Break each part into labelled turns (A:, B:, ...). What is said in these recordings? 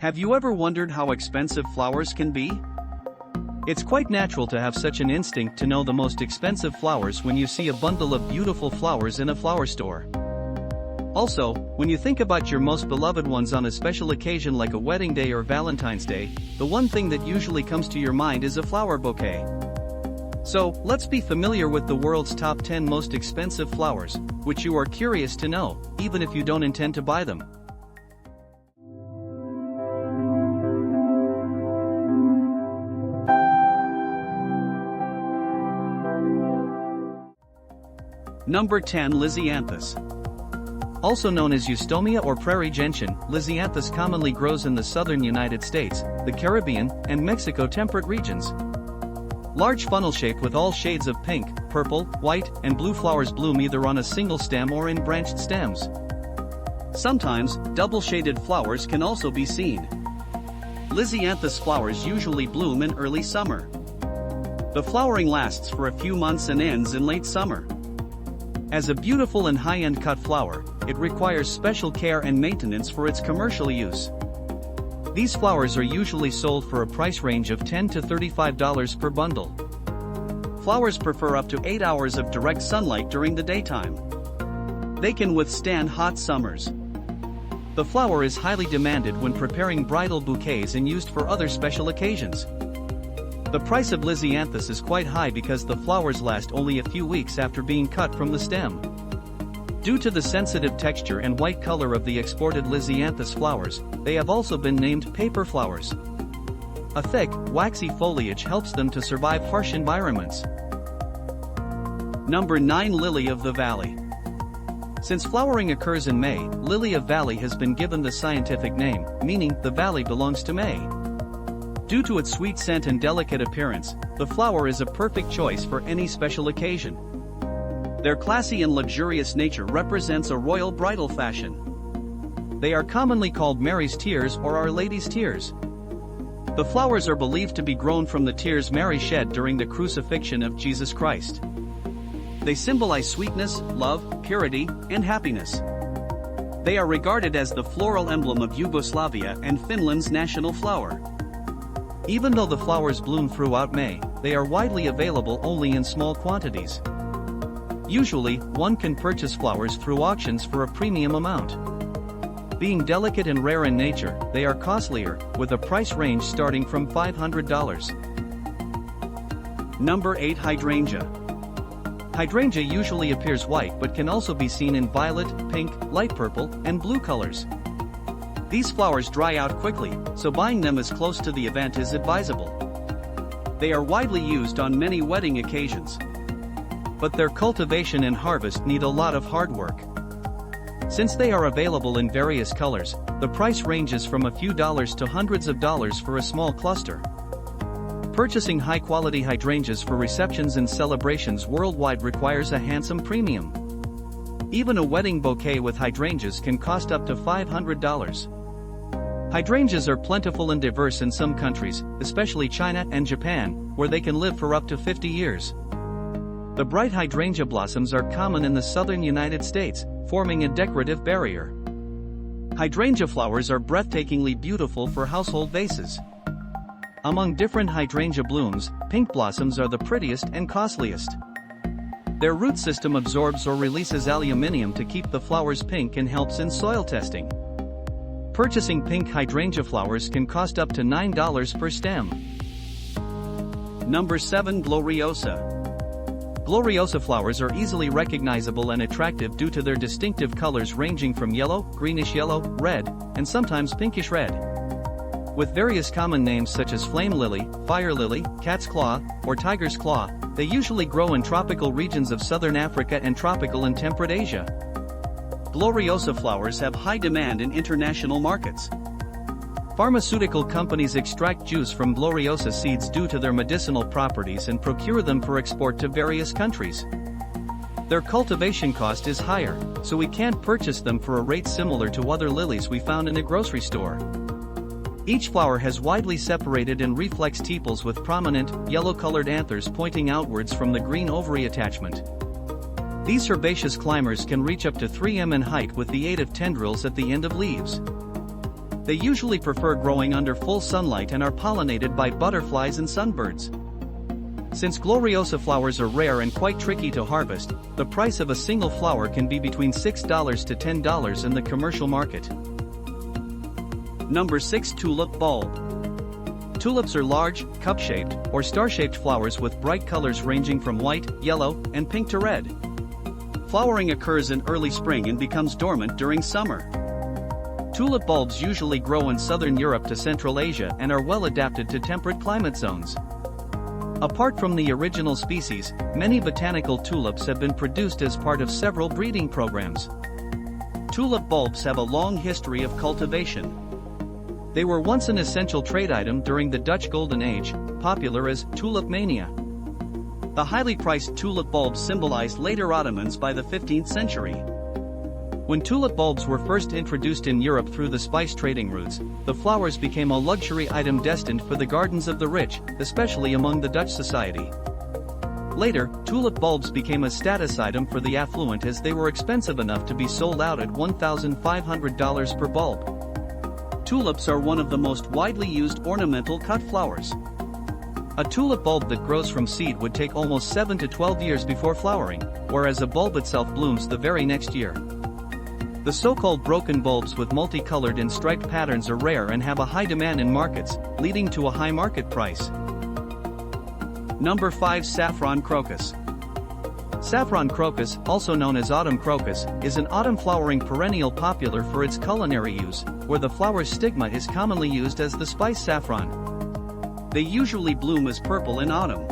A: Have you ever wondered how expensive flowers can be? It's quite natural to have such an instinct to know the most expensive flowers when you see a bundle of beautiful flowers in a flower store. Also, when you think about your most beloved ones on a special occasion like a wedding day or Valentine's Day, the one thing that usually comes to your mind is a flower bouquet. So, let's be familiar with the world's top 10 most expensive flowers, which you are curious to know, even if you don't intend to buy them. Number 10. Lisianthus. Also known as Eustomia or prairie gentian, Lisianthus commonly grows in the southern United States, the Caribbean, and Mexico temperate regions. Large funnel shape with all shades of pink, purple, white, and blue flowers bloom either on a single stem or in branched stems. Sometimes, double-shaded flowers can also be seen. Lisianthus flowers usually bloom in early summer. The flowering lasts for a few months and ends in late summer. As a beautiful and high-end cut flower, it requires special care and maintenance for its commercial use. These flowers are usually sold for a price range of $10 to $35 per bundle. Flowers prefer up to 8 hours of direct sunlight during the daytime. They can withstand hot summers. The flower is highly demanded when preparing bridal bouquets and used for other special occasions. The price of Lisianthus is quite high because the flowers last only a few weeks after being cut from the stem. Due to the sensitive texture and white color of the exported Lisianthus flowers, they have also been named paper flowers. A thick, waxy foliage helps them to survive harsh environments. Number 9. Lily of the Valley. Since flowering occurs in May, Lily of Valley has been given the scientific name, meaning the valley belongs to May. Due to its sweet scent and delicate appearance, the flower is a perfect choice for any special occasion. Their classy and luxurious nature represents a royal bridal fashion. They are commonly called Mary's tears or Our Lady's tears. The flowers are believed to be grown from the tears Mary shed during the crucifixion of Jesus Christ. They symbolize sweetness, love, purity, and happiness. They are regarded as the floral emblem of Yugoslavia and Finland's national flower. Even though the flowers bloom throughout May, they are widely available only in small quantities. Usually, one can purchase flowers through auctions for a premium amount. Being delicate and rare in nature, they are costlier, with a price range starting from $500. Number 8. Hydrangea. Hydrangea usually appears white but can also be seen in violet, pink, light purple, and blue colors. These flowers dry out quickly, so buying them as close to the event is advisable. They are widely used on many wedding occasions. But their cultivation and harvest need a lot of hard work. Since they are available in various colors, the price ranges from a few dollars to hundreds of dollars for a small cluster. Purchasing high-quality hydrangeas for receptions and celebrations worldwide requires a handsome premium. Even a wedding bouquet with hydrangeas can cost up to $500. Hydrangeas are plentiful and diverse in some countries, especially China and Japan, where they can live for up to 50 years. The bright hydrangea blossoms are common in the southern United States, forming a decorative barrier. Hydrangea flowers are breathtakingly beautiful for household vases. Among different hydrangea blooms, pink blossoms are the prettiest and costliest. Their root system absorbs or releases aluminium to keep the flowers pink and helps in soil testing. Purchasing pink hydrangea flowers can cost up to $9 per stem. Number 7. Gloriosa. Gloriosa flowers are easily recognizable and attractive due to their distinctive colors ranging from yellow, greenish yellow, red, and sometimes pinkish red. With various common names such as flame lily, fire lily, cat's claw, or tiger's claw, they usually grow in tropical regions of southern Africa and tropical and temperate Asia. Gloriosa flowers have high demand in international markets. Pharmaceutical companies extract juice from Gloriosa seeds due to their medicinal properties and procure them for export to various countries. Their cultivation cost is higher, so we can't purchase them for a rate similar to other lilies we found in a grocery store. Each flower has widely separated and reflex tepals with prominent, yellow-colored anthers pointing outwards from the green ovary attachment. These herbaceous climbers can reach up to 3 m in height with the aid of tendrils at the end of leaves. They usually prefer growing under full sunlight and are pollinated by butterflies and sunbirds. Since gloriosa flowers are rare and quite tricky to harvest, the price of a single flower can be between $6 to $10 in the commercial market. Number 6. Tulip bulb. Tulips are large, cup-shaped, or star-shaped flowers with bright colors ranging from white, yellow, and pink to red. Flowering occurs in early spring and becomes dormant during summer. Tulip bulbs usually grow in southern Europe to Central Asia and are well adapted to temperate climate zones. Apart from the original species, many botanical tulips have been produced as part of several breeding programs. Tulip bulbs have a long history of cultivation. They were once an essential trade item during the Dutch Golden Age, popular as tulip mania. The highly priced tulip bulbs symbolized later Ottomans by the 15th century. When tulip bulbs were first introduced in Europe through the spice trading routes, the flowers became a luxury item destined for the gardens of the rich, especially among the Dutch society. Later, tulip bulbs became a status item for the affluent as they were expensive enough to be sold out at $1,500 per bulb. Tulips are one of the most widely used ornamental cut flowers. A tulip bulb that grows from seed would take almost 7 to 12 years before flowering, whereas a bulb itself blooms the very next year. The so-called broken bulbs with multicolored and striped patterns are rare and have a high demand in markets, leading to a high market price. Number 5. Saffron crocus. Saffron crocus, also known as autumn crocus, is an autumn-flowering perennial popular for its culinary use, where the flower's stigma is commonly used as the spice saffron. They usually bloom as purple in autumn.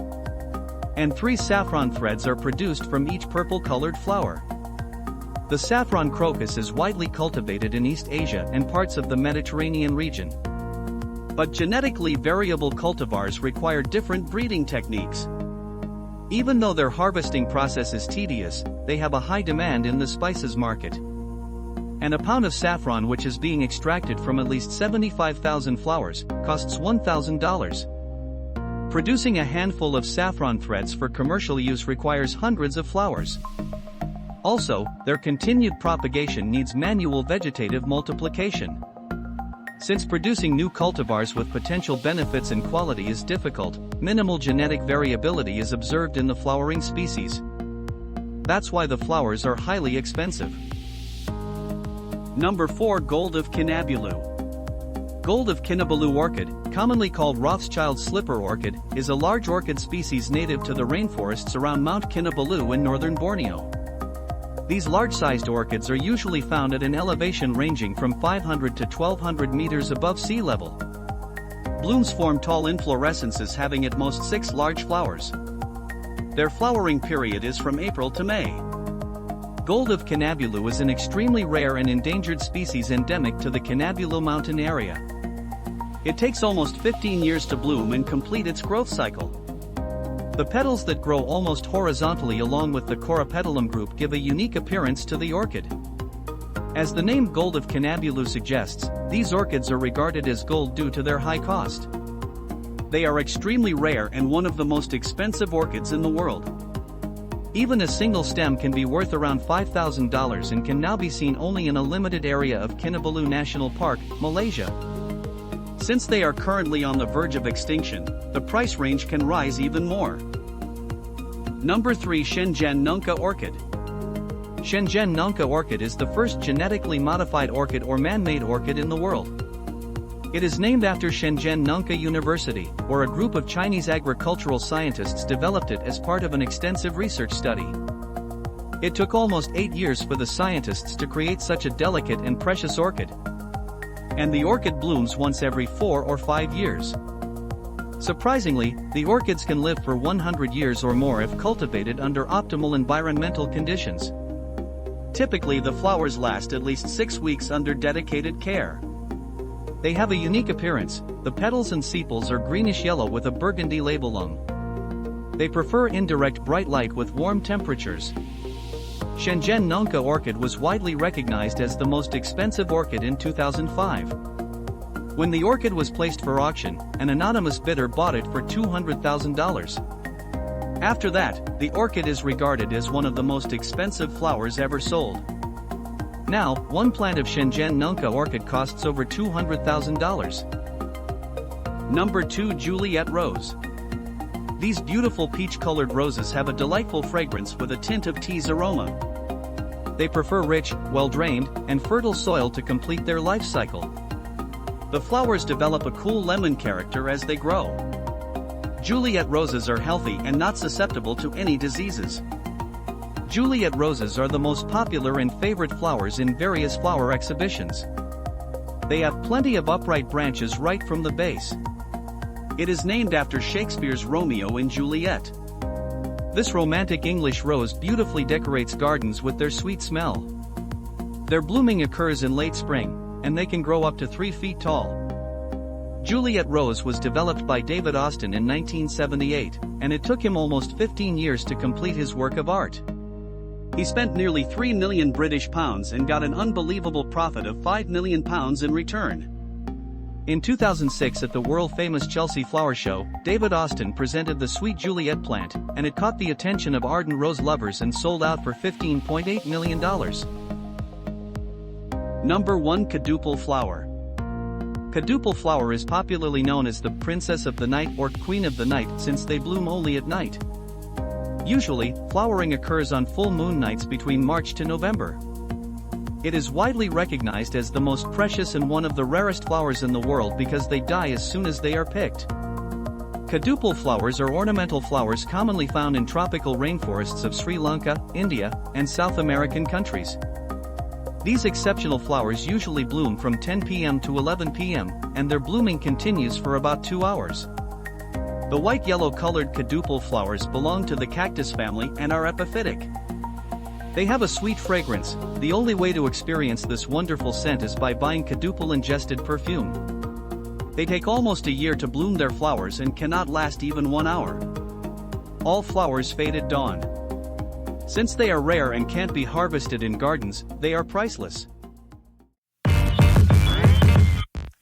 A: And 3 saffron threads are produced from each purple-colored flower. The saffron crocus is widely cultivated in East Asia and parts of the Mediterranean region. But genetically variable cultivars require different breeding techniques. Even though their harvesting process is tedious, they have a high demand in the spices market. And a pound of saffron which is being extracted from at least 75,000 flowers, costs $1,000. Producing a handful of saffron threads for commercial use requires hundreds of flowers. Also, their continued propagation needs manual vegetative multiplication. Since producing new cultivars with potential benefits and quality is difficult, minimal genetic variability is observed in the flowering species. That's why the flowers are highly expensive. Number 4. Gold of Kinnabulu. Gold of Kinnabulu orchid, commonly called Rothschild's slipper orchid, is a large orchid species native to the rainforests around Mount Kinabalu in northern Borneo. These large-sized orchids are usually found at an elevation ranging from 500 to 1200 meters above sea level. Blooms form tall inflorescences having at most 6 large flowers. Their flowering period is from April to May. Gold of Kinnabulu is an extremely rare and endangered species endemic to the Kinnabulu mountain area. It takes almost 15 years to bloom and complete its growth cycle. The petals that grow almost horizontally along with the corypetalum group give a unique appearance to the orchid. As the name Gold of Kinnabulu suggests, these orchids are regarded as gold due to their high cost. They are extremely rare and one of the most expensive orchids in the world. Even a single stem can be worth around $5,000 and can now be seen only in a limited area of Kinabalu National Park, Malaysia. Since they are currently on the verge of extinction, the price range can rise even more. Number 3. Shenzhen Nunca Orchid. Shenzhen Nunca Orchid is the first genetically modified orchid or man-made orchid in the world. It is named after Shenzhen Nunca University, where a group of Chinese agricultural scientists developed it as part of an extensive research study. It took almost 8 years for the scientists to create such a delicate and precious orchid. And the orchid blooms once every 4 or 5 years. Surprisingly, the orchids can live for 100 years or more if cultivated under optimal environmental conditions. Typically the flowers last at least 6 weeks under dedicated care. They have a unique appearance. The petals and sepals are greenish-yellow with a burgundy labellum. They prefer indirect bright light with warm temperatures. Shenzhen Nunca orchid was widely recognized as the most expensive orchid in 2005. When the orchid was placed for auction, an anonymous bidder bought it for $200,000. After that, the orchid is regarded as one of the most expensive flowers ever sold. Now, one plant of Shenzhen Nunca orchid costs over $200,000. Number 2. Juliet Rose. These beautiful peach-colored roses have a delightful fragrance with a tint of tea's aroma. They prefer rich, well-drained, and fertile soil to complete their life cycle. The flowers develop a cool lemon character as they grow. Juliet roses are healthy and not susceptible to any diseases. Juliet roses are the most popular and favorite flowers in various flower exhibitions. They have plenty of upright branches right from the base. It is named after Shakespeare's Romeo and Juliet. This romantic English rose beautifully decorates gardens with their sweet smell. Their blooming occurs in late spring, and they can grow up to 3 feet tall. Juliet Rose was developed by David Austin in 1978, and it took him almost 15 years to complete his work of art. He spent nearly £3 million and got an unbelievable profit of £5 million in return. In 2006 at the world-famous Chelsea Flower Show, David Austin presented the Sweet Juliet plant, and it caught the attention of ardent rose lovers and sold out for $15.8 million. Number 1. Quadruple Flower. Quadruple flower is popularly known as the Princess of the Night or Queen of the Night since they bloom only at night. Usually, flowering occurs on full moon nights between March to November. It is widely recognized as the most precious and one of the rarest flowers in the world because they die as soon as they are picked. Quadruple flowers are ornamental flowers commonly found in tropical rainforests of Sri Lanka, India, and South American countries. These exceptional flowers usually bloom from 10 p.m. to 11 p.m., and their blooming continues for about 2 hours. The white-yellow colored quadruple flowers belong to the cactus family and are epiphytic. They have a sweet fragrance. The only way to experience this wonderful scent is by buying quadruple ingested perfume. They take almost a year to bloom their flowers and cannot last even 1 hour. All flowers fade at dawn. Since they are rare and can't be harvested in gardens, they are priceless.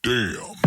B: Damn.